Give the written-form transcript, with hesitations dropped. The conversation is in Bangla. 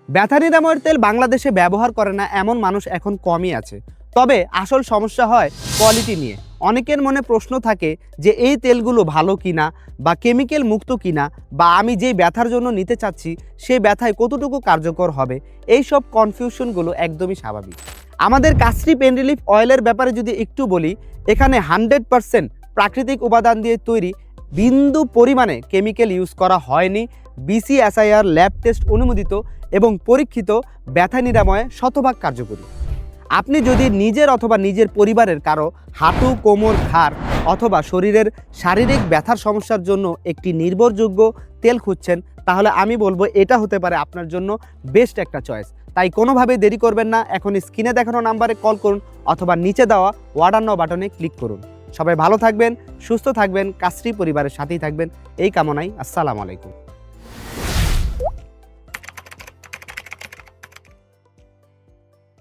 ব্যথা নিরাময়ের তেল বাংলাদেশে ব্যবহার করে না এমন মানুষ এখন কমই আছে। তবে আসল সমস্যা হয় কোয়ালিটি নিয়ে। অনেকের মনে প্রশ্ন থাকে যে এই তেলগুলো ভালো কিনা বা কেমিক্যাল মুক্ত কিনা, বা আমি যেই ব্যথার জন্য নিতে চাচ্ছি সেই ব্যথায় কতটুকু কার্যকর হবে। এই সব কনফিউশনগুলো একদমই স্বাভাবিক। আমাদের কাস্ট্রি পেন রিলিফ অয়েলের ব্যাপারে যদি একটু বলি, এখানে 100% প্রাকৃতিক উপাদান দিয়ে তৈরি, বিন্দু পরিমাণে কেমিক্যাল ইউজ করা হয়নি, BCSIR ল্যাব টেস্ট অনুমোদিত এবং পরীক্ষিত, ব্যথা নিরাময়ে শতভাগ কার্যকরী। আপনি যদি নিজের অথবা নিজের পরিবারের কারো হাঁটু, কোমর, ঘাড় অথবা শরীরের শারীরিক ব্যথার সমস্যার জন্য একটি নির্ভরযোগ্য তেল খুঁজছেন, তাহলে আমি বলবো এটা হতে পারে আপনার জন্য বেস্ট একটা চয়েস। তাই কোনোভাবেই দেরি করবেন না, এখন স্ক্রিনে দেখানো নাম্বারে কল করুন অথবা নিচে দেওয়া অর্ডার নাও বাটনে ক্লিক করুন। সবাই ভালো থাকবেন, সুস্থ থাকবেন, কাস্ট্রি পরিবারের সাথেই থাকবেন, এই কামনাই। আসসালামু আলাইকুম।